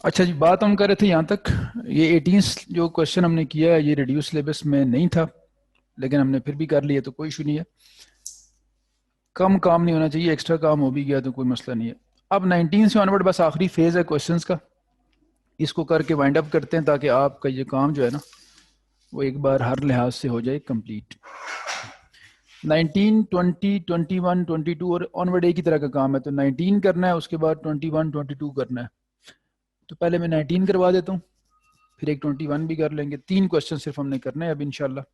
अच्छा जी, बात हम कर रहे थे यहाँ तक। ये 18 जो क्वेश्चन हमने किया है ये रिड्यूस सिलेबस में नहीं था, लेकिन हमने फिर भी कर लिया तो कोई इशू नहीं है। कम काम नहीं होना चाहिए, एक्स्ट्रा काम हो भी गया तो कोई मसला नहीं है। अब 19 से ऑनवर्ड बस आखिरी फेज है क्वेश्चंस का, इसको करके वाइंड अप करते हैं ताकि आपका ये काम जो है ना वो एक बार हर लिहाज से हो जाए कंप्लीट। 19, 20, 21, 22 और ऑनवर्ड एक ही तरह का काम है, तो 19 करना है, उसके बाद 21, 22 करना है। तो पहले मैं 19 करवा देता हूँ, फिर एक 21 भी कर लेंगे। 3 क्वेश्चन सिर्फ हमने करने हैं अब इंशाल्लाह।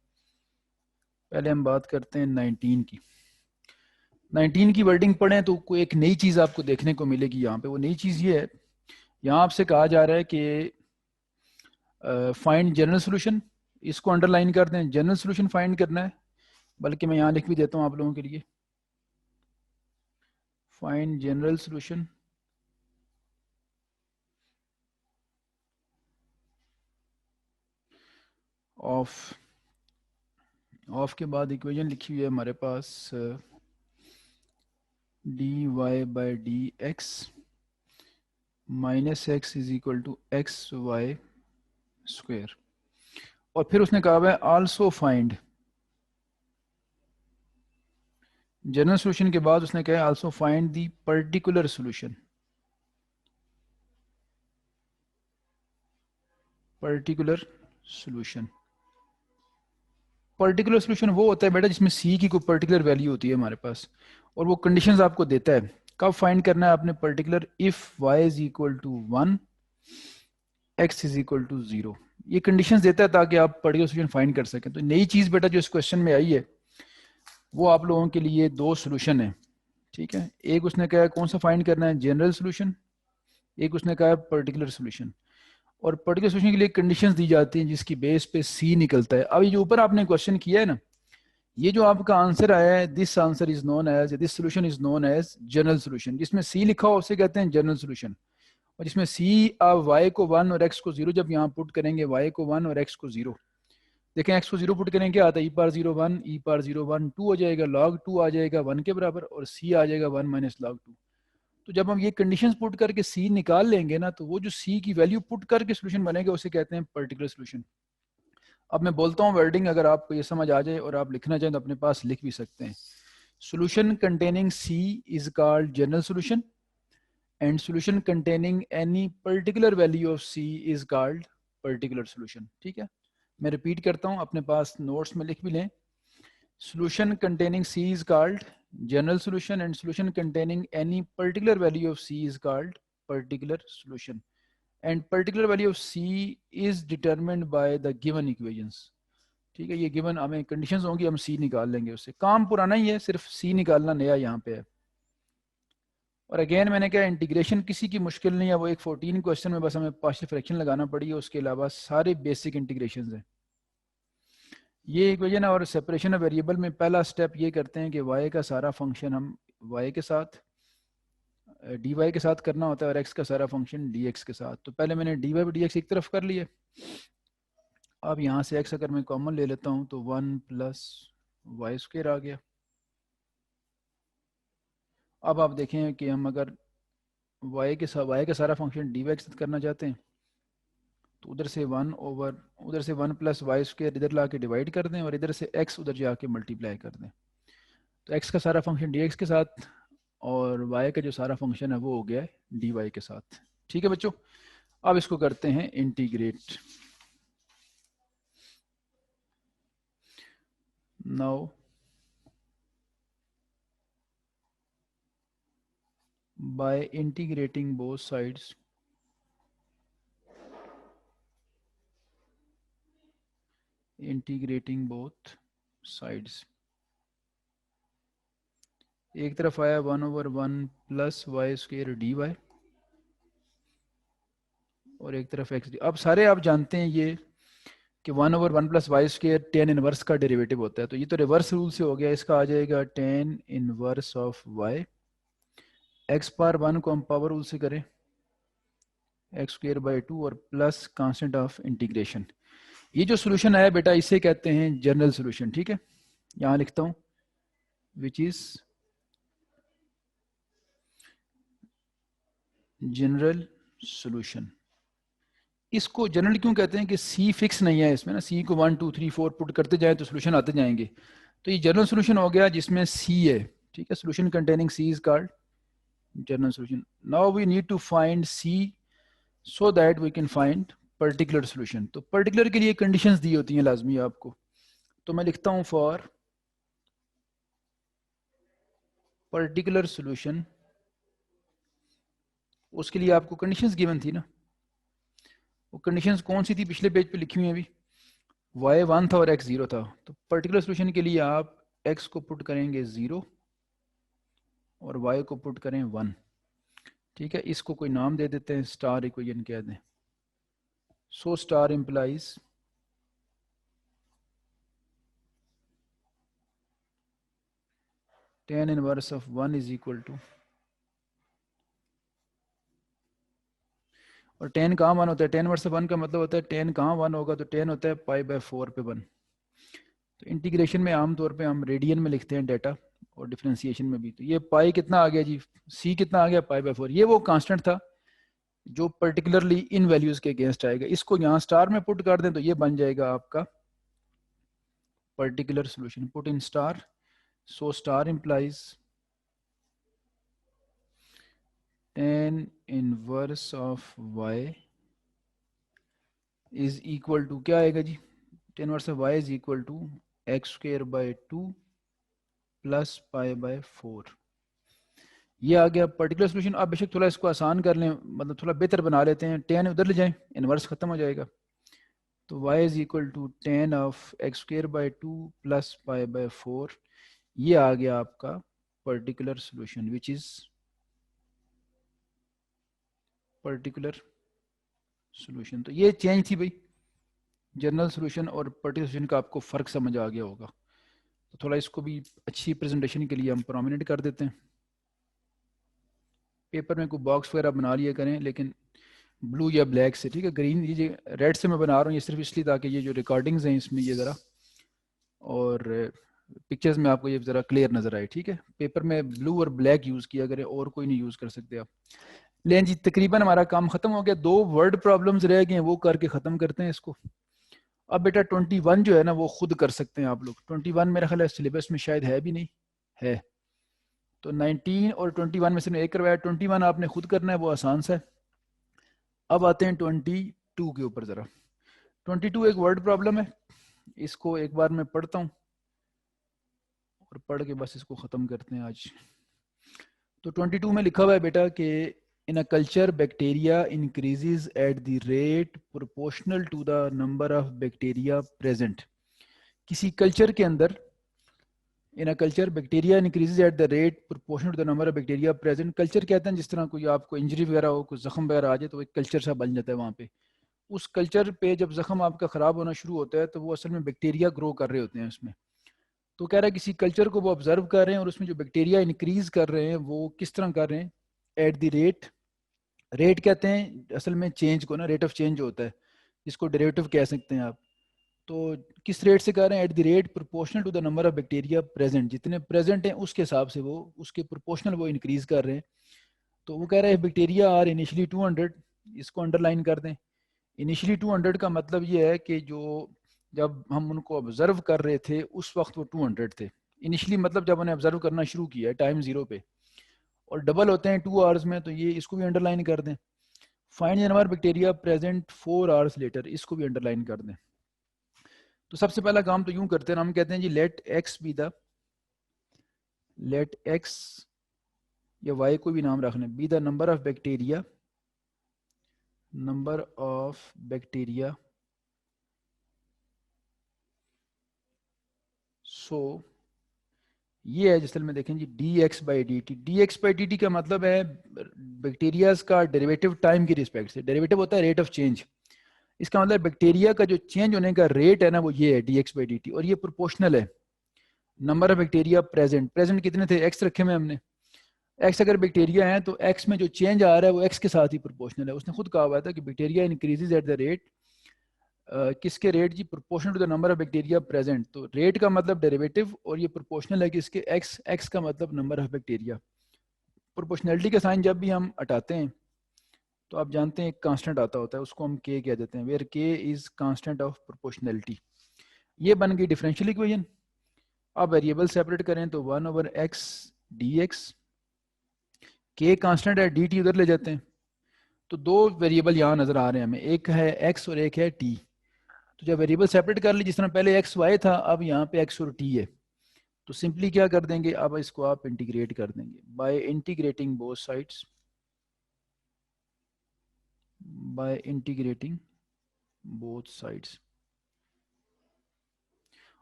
पहले हम बात करते हैं 19 की। 19 की वर्डिंग पढ़ें तो कोई एक नई चीज़ आपको देखने को मिलेगी यहाँ पे। वो नई चीज़ ये है, यहाँ आपसे कहा जा रहा है कि फाइंड जनरल सोल्यूशन। इसको अंडरलाइन कर दें, जनरल सोल्यूशन फाइंड करना है। बल्कि मैं यहाँ लिख भी देता हूँ आप लोगों के लिए, find general solution of, of के बाद इक्वेशन लिखी हुई है हमारे पास d y by d x minus x is equal to x y square. और फिर उसने कहा हुआ है आल्सो फाइंड, जनरल सोल्यूशन के बाद उसने कहा also find the particular solution. Particular solution, particular solution वो होता है बेटा जिसमें सी की कोई पर्टिकुलर वैल्यू होती है हमारे पास, और वो कंडीशंस आपको देता है। कब फाइंड करना है आपने particular? If y is equal to 1, x is equal to 0। ये कंडीशंस देता है ताकि आप पर्टिकुलर सोल्यूशन फाइंड कर सकें। तो नई चीज़ बेटा जो इस क्वेश्चन में आई है वो आप लोगों के लिए दो सोल्यूशन है, ठीक है। एक उसने कहा है कौन सा फाइंड करना है, जनरल सोल्यूशन। एक उसने कहा है पर्टिकुलर सोल्यूशन। और पर्टिकुलर सोल्यूशन के लिए कंडीशंस दी जाती हैं जिसकी बेस पे सी निकलता है। अब ये जो ऊपर आपने क्वेश्चन किया है ना, ये जो आपका आंसर आया है, this answer is known as, this solution is known as general solution. जिसमें सी लिखा हो उसे कहते हैं जनरल सोल्यूशन। और जिसमें सी आप वाई को 1 और एक्स को 0 जब यहाँ पुट करेंगे, वाई को 1 और एक्स को 0, देखें एक्स को 0 पुट करेंगे क्या आता है, ई पार 0 1, ई पार 0 1, 2 हो जाएगा, लॉग 2 आ जाएगा 1 के बराबर, और सी आ जाएगा 1 माइनस लॉग 2। तो जब हम ये कंडीशंस पुट करके सी निकाल लेंगे ना, तो वो जो सी की वैल्यू पुट करके सोल्यूशन बनेगा उसे कहते हैं पर्टिकुलर सोल्यूशन। अब मैं बोलता हूँ वर्डिंग, अगर आपको ये समझ आ जाए और आप लिखना चाहें तो अपने पास लिख भी सकते हैं। Solution containing c is called general solution, and solution containing any particular value of c is called particular solution. ठीक है, मैं रिपीट करता हूँ, अपने पास नोट्स में लिख भी लें। Solution containing C is called general solution, and solution containing any particular value of C is called particular solution. And particular value of C is determined by the given equations. ठीक है, ये given हमें conditions होंगी, हम सी निकाल लेंगे उससे। काम पुराना ही है, सिर्फ सी निकालना नया यहाँ पे है। और अगेन मैंने कहा इंटीग्रेशन किसी की मुश्किल नहीं है, वो एक 14 क्वेश्चन में बस हमें पार्शियल फ्रैक्शन लगाना पड़ी है, उसके अलावा सारे बेसिक इंटीग्रेशन हैं। ये इक्वेशन और सेपरेशन ऑफ वेरिएबल में पहला स्टेप ये करते हैं कि y का सारा फंक्शन हम y के साथ dy के साथ करना होता है, और x का सारा फंक्शन dx के साथ। तो पहले मैंने dy और dx एक तरफ कर लिए। अब यहाँ से x अगर मैं कॉमन ले लेता हूँ तो 1 प्लस वाई स्क्वेयर आ गया। अब आप देखें कि हम अगर y का सारा फंक्शन dy के साथ करना चाहते हैं तो उधर से 1 ओवर, उधर से 1 प्लस वाई स्क्वेयर इधर ला के डिवाइड कर दें, और इधर से x उधर जाके मल्टीप्लाई कर दें। तो x का सारा फंक्शन dx के साथ, और y का जो सारा फंक्शन है वो हो गया है dy के साथ। ठीक है बच्चों, अब इसको करते हैं integrate. Now by integrating both sides, integrating both sides, एक तरफ आया 1 over 1 plus y square d y, और एक तरफ एक्स डी। अब सारे आप जानते हैं ये कि 1 over 1 plus y square tan inverse का डेरिवेटिव होता है, तो ये तो रिवर्स रूल से हो गया, इसका आ जाएगा tan inverse of y. X power 1 को हम पावर रूल से करें, एक्स स्क्वेयर बाई 2 और प्लस कांस्टेंट ऑफ इंटीग्रेशन। ये जो सोल्यूशन आया बेटा इसे कहते हैं जनरल सोल्यूशन। ठीक है, यहां लिखता हूं विच इज जनरल सोल्यूशन। इसको जनरली क्यों कहते हैं कि सी फिक्स नहीं है इसमें ना, सी को 1 2 3 4 पुट करते जाए तो सोल्यूशन आते जाएंगे। तो ये जनरल सोल्यूशन हो गया जिसमें सी है, ठीक है। Solution containing c is called general solution. Now we need to find c so that we can find particular solution. तो पर्टिकुलर के लिए कंडीशंस दी होती हैं लाजमी आपको। तो मैं लिखता हूं फॉर पर्टिकुलर सोल्यूशन, उसके लिए आपको कंडीशंस गिवन थी ना। वो कंडीशंस कौन सी थी, पिछले पेज पे लिखी हुई है अभी। y1 था और x 0 था। तो पर्टिकुलर सोल्यूशन के लिए आप x को पुट करेंगे 0 और y को पुट करें 1, ठीक है। इसको कोई नाम दे देते हैं, स्टार इक्वेशन कह दें। So star implies tan inverse of 1 is equal to, और tan कहाँ 1 होता है, tan इनवर्स ऑफ 1 का मतलब होता है tan कहाँ 1 होगा, तो tan होता है π/4 पे 1। तो इंटीग्रेशन में आमतौर पे हम रेडियन में लिखते हैं डाटा, और डिफरेंशिएशन में भी। तो ये पाई कितना आ गया जी, सी कितना आ गया π/4। ये वो कांस्टेंट था जो पर्टिकुलरली इन वैल्यूज के अगेंस्ट आएगा। इसको यहाँ स्टार में पुट कर दें तो ये बन जाएगा आपका particular solution. Put in star, so star implies tan inverse of y is equal to क्या आएगा जी, tan inverse of y is equal to x²/2 plus π/4। ये आ गया पर्टिकुलर सोल्यूशन। आप बेशक थोड़ा इसको आसान कर लें, मतलब थोड़ा बेहतर बना लेते हैं, tan उधर ले जाएं, इनवर्स खत्म हो जाएगा। तो y is equal to tan of x²/2 plus π/4। ये आ गया आपका particular solution which is particular solution. तो ये चेंज थी भाई, जनरल सोल्यूशन और पर्टिकुलर सोल्यूशन का आपको फ़र्क समझ आ गया होगा। तो थोड़ा इसको भी अच्छी प्रेजेंटेशन के लिए हम प्रोमिनेंट कर देते हैं। पेपर में कोई बॉक्स वगैरह बना लिया करें, लेकिन ब्लू या ब्लैक से, ठीक है। ग्रीन ये रेड से मैं बना रहा हूँ ये सिर्फ इसलिए ताकि ये जो रिकॉर्डिंग्स हैं इसमें ये ज़रा, और पिक्चर्स में आपको ये ज़रा क्लियर नज़र आए, ठीक है। पेपर में ब्लू और ब्लैक यूज़ किया करें, और कोई नहीं यूज़ कर सकते आप। लेकिन जी तकरीबन हमारा काम ख़त्म हो गया, 2 वर्ड प्रॉब्लम्स रह गए हैं, वो करके ख़त्म करते हैं इसको। अब बेटा 21 जो है ना वो खुद कर सकते हैं आप लोग। 21 मेरा ख्याल है सिलेबस में शायद है भी नहीं, है। तो 19 और 21 में से एक करवाया, 21 आपने खुद करना है, वो आसान सा है। अब आते हैं 22 के ऊपर ज़रा। 22 एक वर्ड प्रॉब्लम है, इसको एक बार मैं पढ़ता हूँ और पढ़ के बस इसको ख़त्म करते हैं आज। तो 22 में लिखा हुआ है बेटा कि in a culture bacteria increases at the rate proportional to the number of bacteria present. किसी कल्चर के अंदर, in a culture bacteria increases at the rate proportional to the number of bacteria present. Culture कहते हैं जिस तरह कोई आपको injury वगैरह हो, कोई जख्म वगैरह आ जाए तो एक कल्चर सा बन जाता है वहाँ पे। उस कल्चर पे जब जख्म आपका ख़राब होना शुरू होता है तो वो असल में बैक्टीरिया ग्रो कर रहे होते हैं उसमें। तो कह रहा है किसी कल्चर को वो ऑब्जर्व कर रहे हैं और उसमें जो बैक्टीरिया इंक्रीज कर रहे हैं वो किस तरह कर रहे हैं, एट द रेट। रेट कहते हैं असल में चेंज को ना, रेट ऑफ चेंज होता है जिसको डेरिवेटिव कह सकते हैं आप। तो किस रेट से कर रहे हैं, at the rate proportional to the number of bacteria present. जितने प्रेजेंट हैं उसके हिसाब से वो उसके प्रोपोर्शनल वो इंक्रीज कर रहे हैं। तो वो कह रहे हैं बैक्टीरिया आर इनिशियली 200, इसको अंडरलाइन कर दें। इनिशियली 200 का मतलब ये है कि जो जब हम उनको ऑब्जर्व कर रहे थे उस वक्त वो 200 थे। इनिशियली मतलब जब उन्हें ऑब्जर्व करना शुरू किया टाइम 0 पे, और डबल होते हैं 2 आवर्स में, तो ये इसको भी अंडरलाइन कर दें। Find number bacteria present 4 hours later, इसको भी अंडरलाइन कर दें। तो सबसे पहला काम तो यूं करते हैं, हम कहते हैं जी लेट एक्स या वाई को भी नाम रखने, be the number of bacteria so ये है असल में देखें G D x by D T का मतलब है बैक्टीरियाज का डेरिवेटिव टाइम की रिस्पेक्ट से। डेरिवेटिव होता है रेट ऑफ चेंज। इसका मतलब बैक्टीरिया का जो चेंज होने का रेट है ना वो ये है D x by D T, और ये प्रोपोर्शनल है number of bacteria present. Present कितने थे, एक्स रखे हुए हमने। एक्स अगर बैक्टीरिया है तो एक्स में जो चेंज आ रहा है वो एक्स के साथ ही प्रोपोर्शनल है। उसने खुद कहा हुआ था कि bacteria increases at the rate, किसके रेट जी, proportional to the number of bacteria present. तो रेट का मतलब डेरिवेटिव, और ये प्रोपोर्शनल है किसके, एक्स। एक्स का मतलब नंबर ऑफ बैक्टीरिया। प्रोपोर्शनलिटी का साइन जब भी हम हटाते हैं तो आप जानते हैं एक कांस्टेंट आता होता है, उसको हम के कह देते हैं, वेयर के इज कांस्टेंट ऑफ प्रोपोर्शनैलिटी। ये बन गई डिफरेंशियल इक्वेशन। अब वेरिएबल सेपरेट करें तो 1/x dx, के कांस्टेंट है, dt उधर ले जाते हैं, तो दो वेरिएबल यहाँ नजर आ रहे हैं हमें, एक है x और एक है t। तो जब वेरिएबल सेपरेट कर ली, जिस तरह पहले एक्स वाई था, अब यहाँ पे x और t है, तो सिंपली क्या कर देंगे, अब इसको आप इंटीग्रेट कर देंगे bye integrating both sides, bye integrating both sides.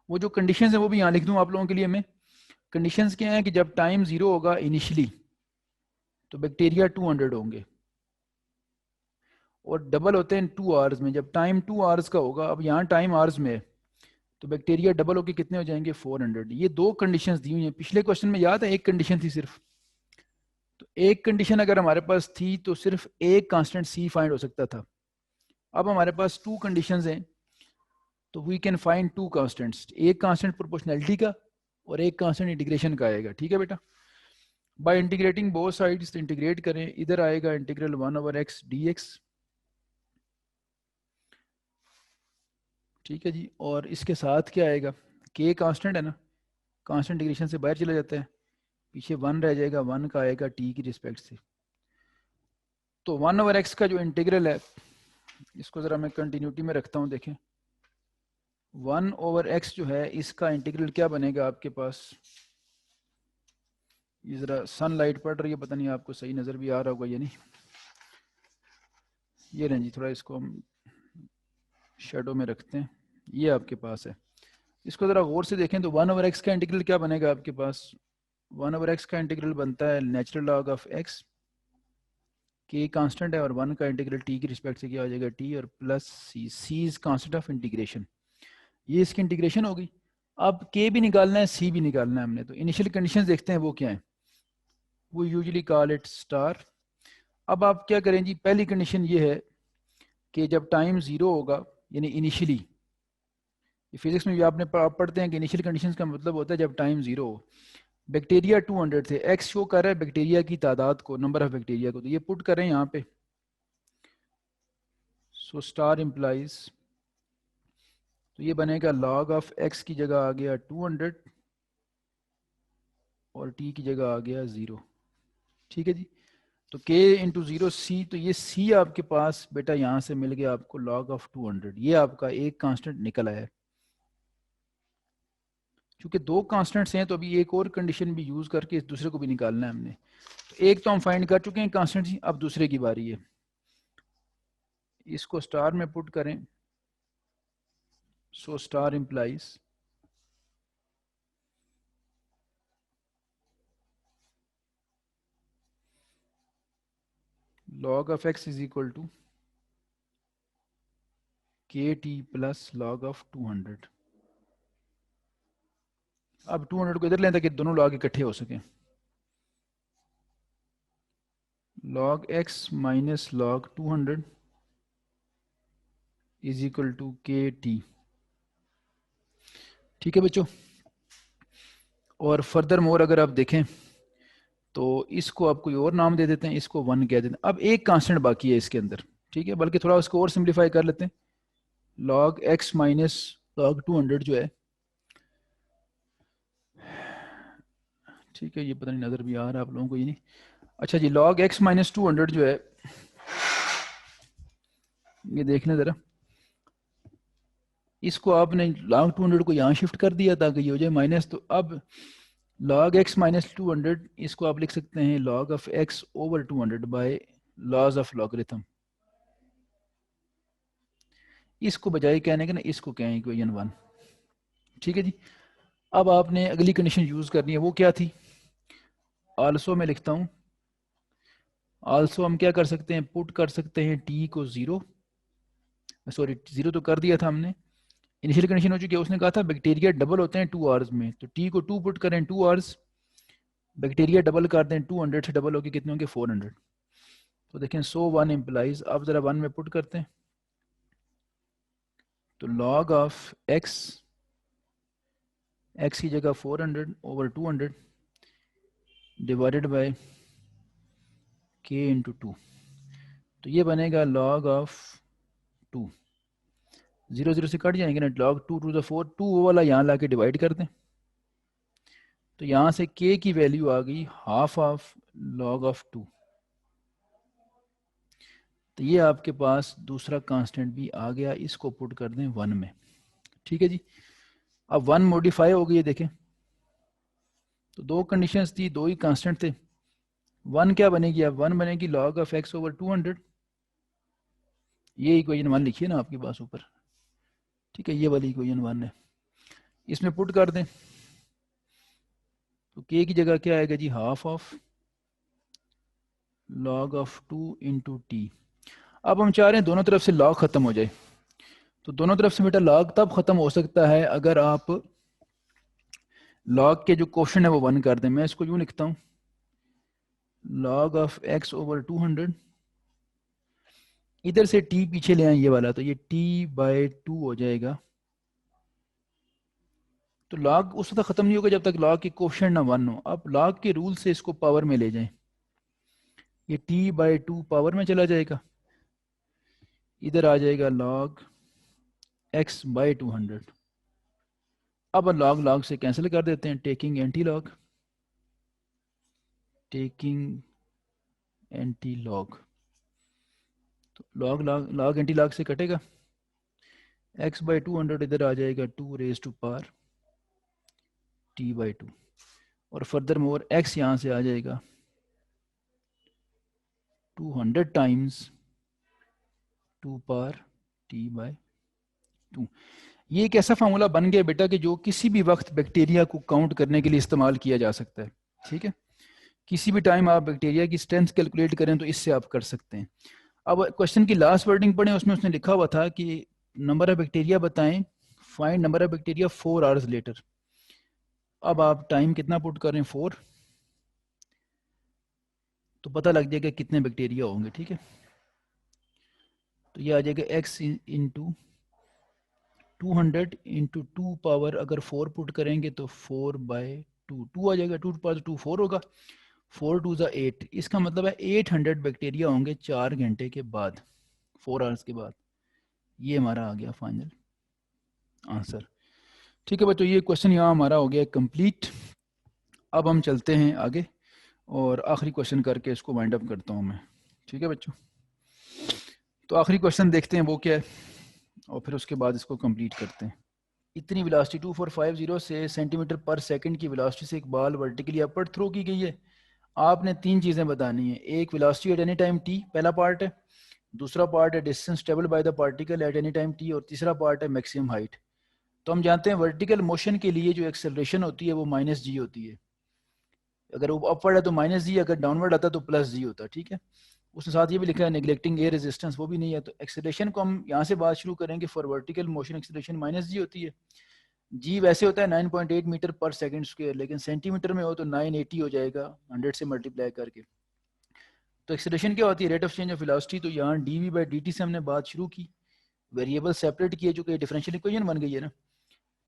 वो जो कंडीशंस है वो भी यहाँ लिख दूँ आप लोगों के लिए मैं। कंडीशंस क्या है कि जब टाइम 0 होगा इनिशियली तो बैक्टीरिया 200 होंगे, और डबल होते हैं 2 आवर्स में। जब टाइम 2 आवर्स का होगा, अब यहाँ टाइम आवर्स में है, तो बैक्टीरिया डबल होके कितने हो जाएंगे, 400। ये दो कंडीशंस दी हुई हैं। पिछले क्वेश्चन में याद है एक कंडीशन थी सिर्फ, तो एक कंडीशन अगर हमारे पास थी तो सिर्फ एक कांस्टेंट सी फाइंड हो सकता था। अब हमारे पास टू कंडीशंस हैं, तो we can find two constants, एक कांस्टेंट प्रोपोर्शनैलिटी का और एक कांस्टेंट इंटीग्रेशन का आएगा। ठीक है बेटा, bye integrating both sides, integrate करें, इधर आएगा इंटीग्रल 1/x dx। ठीक है जी, और इसके साथ क्या आएगा, के कांस्टेंट है ना, कांस्टेंट इंटीग्रेशन से बाहर चला जाता है, पीछे 1 रह जाएगा, 1 का आएगा टी की रिस्पेक्ट से। तो 1/x का जो इंटीग्रल है, इसको जरा मैं कंटिन्यूटी में रखता हूँ, देखें 1/x जो है इसका इंटीग्रल क्या बनेगा आपके पास, ये जरा सनलाइट पड़ रही है, पता नहीं आपको सही नजर भी आ रहा होगा या नहीं, ये रहें जी, थोड़ा इसको हम शेडो में रखते हैं, ये आपके पास है। इसको ज़रा गौर से देखें तो 1/x का इंटीग्रल क्या बनेगा आपके पास, 1/x का इंटीग्रल बनता है नेचुरल लॉग ऑफ x, के कांस्टेंट है, और 1 का इंटीग्रल t की रिस्पेक्ट से क्या हो जाएगा, t, और plus c is constant of integration. ये इसकी इंटीग्रेशन होगी। अब k भी निकालना है, c भी निकालना है हमने, तो इनिशियल कंडीशंस देखते हैं वो क्या है, वो यूजुअली कॉल इट स्टार। अब आप क्या करें जी, पहली कंडीशन ये है कि जब टाइम 0 होगा, यानी इनिशियली, फिजिक्स में भी आपने आप पढ़ते हैं कि इनिशियल कंडीशंस का मतलब होता है जब टाइम 0 हो। बैक्टीरिया 200 थे, एक्स शो कर रहा है बैक्टीरिया की तादाद को, नंबर ऑफ बैक्टीरिया को, तो ये पुट करें यहाँ पे, सो स्टार इम्प्लाइज, तो ये बनेगा लॉग ऑफ एक्स की जगह आ गया 200 और टी की जगह आ गया 0। ठीक है जी, तो k इंटू 0 सी, तो ये c आपके पास बेटा यहाँ से मिल गया आपको log ऑफ 200, ये आपका एक कांस्टेंट निकल आया है। क्योंकि दो कांस्टेंट्स हैं तो अभी एक और कंडीशन भी यूज करके इस दूसरे को भी निकालना है हमने। तो एक तो हम फाइंड कर चुके हैं कांस्टेंट जी, अब दूसरे की बारी है, इसको स्टार में पुट करें, so star implies log of x is equal to k t plus log of 200। अब 200 को इधर लें ताकि दोनों log इकट्ठे हो सकें, log x minus log 200 is equal to k t. ठीक है बच्चों, और फर्दर मोर अगर आप देखें तो इसको आप कोई और नाम दे देते हैं, इसको 1 कह देते हैं। अब एक कांस्टेंट बाकी है इसके अंदर, ठीक है, बल्कि थोड़ा उसको और सिंप्लीफाई कर लेते हैं, log x माइनस log 200 जो है, ठीक है, ये पता नहीं नज़र भी आ रहा है आप लोगों को ये नहीं, अच्छा जी, log x माइनस 200 जो है, ये देखना ज़रा, इसको आपने log 200 को यहाँ शिफ्ट कर दिया ताकि ये हो जाए माइनस, तो अब log x माइनस 200 इसको आप लिख सकते हैं log of x over 200 by laws of logarithm. इसको बजाय कहने के ना, इसको कहें इक्वेशन 1। ठीक है जी, अब आपने अगली कंडीशन यूज करनी है, वो क्या थी, आल्सो में लिखता हूँ, आल्सो हम क्या कर सकते हैं, पुट कर सकते हैं t को 0, सॉरी 0 तो कर दिया था हमने, इनिशियल कंडीशन हो चुकी है, उसने कहा था बैक्टीरिया डबल होते हैं 2 आवर्स में, तो t को 2 पुट करें 2 आवर्स, बैक्टीरिया डबल कर दें 200 से डबल होके कितने होंगे 400, तो देखें सो 1 इम्प्लाइज, अब जरा 1 में पुट करते हैं, तो log ऑफ x, x की जगह 400 over 200 divided by k into 2, तो ये बनेगा log ऑफ 2, 0 0 से कट जाएंगे ना, log 2 टू द 4, 2 वो वाला यहाँ ला के डिवाइड कर दें, तो यहाँ से k की वैल्यू आ गई हाफ ऑफ log ऑफ 2। तो ये आपके पास दूसरा कांस्टेंट भी आ गया, इसको पुट कर दें 1 में। ठीक है जी, अब 1 मॉडिफाई हो गई है देखें, तो दो कंडीशंस थी, दो ही कांस्टेंट थे। 1 क्या बनेगी, अब 1 बनेगी log ऑफ x ओवर 200, ये इक्वेशन 1 लिखिए ना आपके पास ऊपर। ठीक है, ये वाली इक्वेशन 1 है, इसमें पुट कर दें, तो k की जगह क्या आएगा जी, हाफ ऑफ log ऑफ 2 इंटू टी। अब हम चाह रहे हैं दोनों तरफ से log खत्म हो जाए, तो दोनों तरफ से बेटा log तब खत्म हो सकता है अगर आप log के जो क्वेश्चन है वो 1 कर दें। मैं इसको यूं लिखता हूं, log ऑफ x ओवर 200, इधर से t पीछे ले आए ये वाला, तो ये t/2 हो जाएगा। तो log उस तक खत्म नहीं होगा जब तक log के कोफिशिएंट ना 1 हो। अब log के रूल से इसको पावर में ले जाएं, ये t/2 पावर में चला जाएगा, इधर आ जाएगा log x/200। अब log log से कैंसिल कर देते हैं, taking anti log, taking anti log, तो log log log anti log से कटेगा, x/200 इधर आ जाएगा 2 रेज टू पावर t/2, और फर्दर मोर x यहाँ से आ जाएगा 200 टाइम्स 2 पावर t/2। ये एक ऐसा फार्मूला बन गया बेटा कि जो किसी भी वक्त बैक्टीरिया को काउंट करने के लिए इस्तेमाल किया जा सकता है। ठीक है, किसी भी टाइम आप बैक्टीरिया की स्ट्रेंथ कैलकुलेट करें तो इससे आप कर सकते हैं। अब क्वेश्चन की लास्ट वर्डिंग पढ़ें, उसमें उसने लिखा हुआ था कि नंबर ऑफ बैक्टीरिया बताएं, find number of bacteria 4 hours later. अब आप टाइम कितना पुट कर रहे हैं, 4, तो पता लग जाएगा कितने बैक्टीरिया होंगे। ठीक है, तो ये आ जाएगा x इंटू 200 इंटू 2 पावर, अगर 4 पुट करेंगे तो 4/2, 2 आ जाएगा, 2 पावर 2 4 होगा, 4 2 8, इसका मतलब है 800 बैक्टीरिया होंगे 4 घंटे के बाद, 4 आवर्स के बाद। ये हमारा आ गया फाइनल आंसर। ठीक है बच्चों, ये क्वेश्चन यहाँ हमारा हो गया कंप्लीट। अब हम चलते हैं आगे और आखिरी क्वेश्चन करके इसको वाइंड अप करता हूँ मैं। ठीक है बच्चों, तो आखिरी क्वेश्चन देखते हैं वो क्या है, और फिर उसके बाद इसको कंप्लीट करते हैं। इतनी वेलोसिटी 2450 से सेंटीमीटर पर सेकंड की वेलोसिटी से एक बॉल वर्टिकली अपवर्ड थ्रो की गई है। आपने 3 चीज़ें बतानी है, एक velocity at any time T, पहला पार्ट है, दूसरा पार्ट है distance travel by the particle at any time T, और तीसरा पार्ट है मैक्सिमम हाइट। तो हम जानते हैं वर्टिकल मोशन के लिए जो एक्सेलरेशन होती है वो -g होती है, अगर वो अपवर्ड है तो -g, अगर डाउनवर्ड आता है तो +g होता है। ठीक है, उसके साथ ये भी लिखा है नेग्लेक्टिंग एयर रेजिस्टेंस, वो भी नहीं है। तो एक्सेलरेशन को हम यहाँ से बात शुरू करेंगे, for vertical motion acceleration -g होती है। जी वैसे होता है 9.8 मीटर पर सेकंड स्क्वायर, लेकिन सेंटीमीटर में हो तो 980 हो जाएगा 100 से मल्टीप्लाई करके। तो एक्सेलरेशन क्या होती है, rate of change of velocity. तो यहाँ dv/dt से हमने बात शुरू की, वेरिएबल सेपरेट किए, जो कि डिफरेंशियल इक्वेशन बन गई है ना।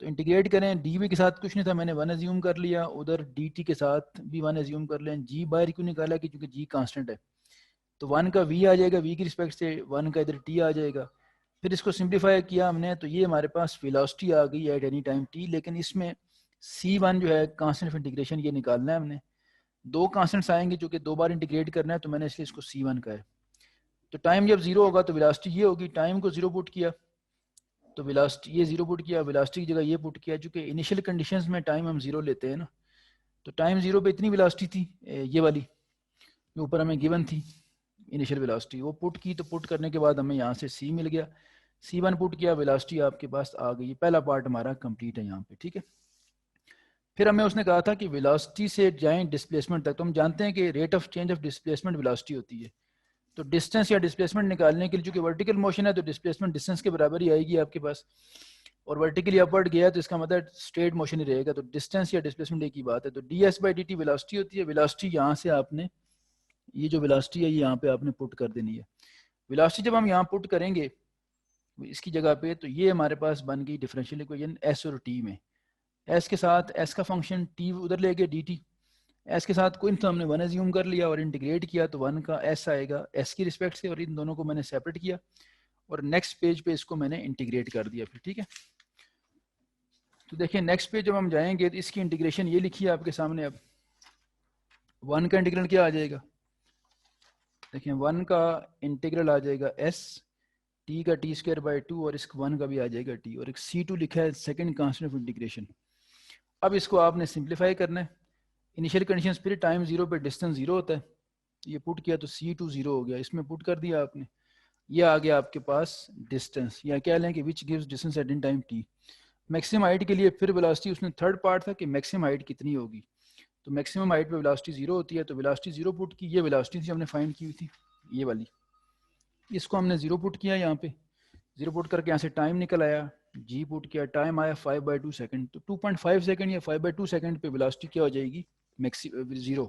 तो इंटीग्रेट करें, dv के साथ कुछ नहीं था, मैंने 1 एज्यूम कर लिया, उधर dt के साथ भी 1 एज्यूम कर लें। g बाहर क्यों निकाला कि क्योंकि g कांस्टेंट है, तो 1 का v आ जाएगा, v की रिस्पेक्ट से 1 का इधर t आ जाएगा। फिर इसको सिंप्लीफाई किया हमने, तो ये हमारे पास वेलोसिटी आ गई एट एनी टाइम t, लेकिन इसमें c1 जो है कांस्टेंट ऑफ इंटीग्रेशन, ये निकालना है हमने। दो कांस्टेंट्स आएंगे जो कि 2 बार इंटीग्रेट करना है, तो मैंने इसलिए इसको c1 का है। तो टाइम जब 0 होगा तो वेलोसिटी ये होगी, टाइम को 0 पुट किया तो वेलोसिटी ये 0 पुट किया, वेलोसिटी की जगह ये पुट किया, चूंकि इनिशियल कंडीशंस में टाइम हम 0 लेते हैं ना। तो टाइम 0 पे इतनी वेलोसिटी थी, ये वाली जो ऊपर हमें गिवन थी इनिशियल वेलोसिटी, वो पुट की। तो पुट करने के बाद हमें यहाँ से c मिल गया, c1 पुट किया, वेलोसिटी आपके पास आ गई। पहला पार्ट हमारा कंप्लीट है यहाँ पे। ठीक है, फिर हमें उसने कहा था कि वेलोसिटी से जाएं डिस्प्लेसमेंट तक। तो हम जानते हैं कि rate of change of displacement velocity होती है। तो डिस्टेंस या डिस्प्लेसमेंट निकालने के लिए, चूंकि वर्टिकल मोशन है तो डिस्प्लेसमेंट डिस्टेंस के बराबर ही आएगी आपके पास, और वर्टिकली अपवर्ड गया तो इसका मतलब स्ट्रेट मोशन ही रहेगा। तो डिस्टेंस या डिस्प्लेसमेंट एक ही बात है। तो ds/dt वेलोसिटी होती है। वेलोसिटी यहाँ से आपने, ये जो वेलोसिटी है ये यहाँ पे आपने पुट कर देनी है। वेलोसिटी जब हम यहाँ पुट करेंगे इसकी जगह पे, तो ये हमारे पास बन गई डिफरेंशियल इक्वेशन s और t में। s के साथ s का फंक्शन t उधर ले गए dt, एस के साथ कोई तो हमने 1 एज्यूम कर लिया और इंटीग्रेट किया तो 1 का एस आएगा एस की रिस्पेक्ट से, और इन दोनों को मैंने सेपरेट किया और नेक्स्ट पेज पे इसको मैंने इंटीग्रेट कर दिया फिर, ठीक है। तो देखिए नेक्स्ट पेज जब हम जाएंगे तो इसकी इंटीग्रेशन ये लिखी है आपके सामने। अब 1 का इंटीग्रल क्या आ जाएगा, देखिए 1 का इंटीग्रल आ जाएगा एस टी का टी स्क्वायर बाई 2 और इसका 1 का भी आ जाएगा टी, और एक C2 लिखा है सेकंड कांस्टेंट ऑफ इंटीग्रेशन। अब इसको आपने सिंप्लीफाई करना है। इनिशियल कंडीशन फिर टाइम 0 पे डिस्टेंस 0 होता है, ये पुट किया तो C2 0 हो गया, इसमें पुट कर दिया आपने, ये आ गया आपके पास डिस्टेंस, या क्या लें कि which gives distance at in time t. Maximum height के लिए फिर वेलोसिटी, उसने थर्ड पार्ट था कि मैक्सिमम हाइट कितनी होगी, तो मैक्सिमम हाइट पे वेलोसिटी 0 होती है, तो वेलोसिटी 0 पुट की, ये वेलोसिटी थी हमने फाइंड की हुई थी ये वाली, इसको हमने 0 पुट किया यहाँ पे, 0 पुट करके यहाँ से टाइम निकल आया, जी पुट किया, टाइम आया 5/2 सेकंड, तो 2.5 सेकंड या 5/2 सेकंड पे वेलोसिटी क्या हो जाएगी, जीरो।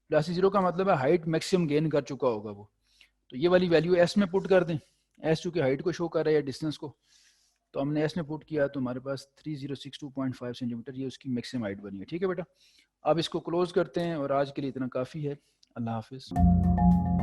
वेलोसिटी 0 का मतलब है हाइट मैक्सिमम गेन कर चुका होगा वो, तो ये वाली वैल्यू एस में पुट कर दें, एस चूँकि हाइट को शो कर रहा है या डिस्टेंस को, तो हमने एस में पुट किया तो हमारे पास 3062.5 सेंटीमीटर ये उसकी मैक्सिमम हाइट बनी है, ठीक है बेटा। अब इसको क्लोज करते हैं और आज के लिए इतना काफ़ी है। अल्लाह हाफिज़।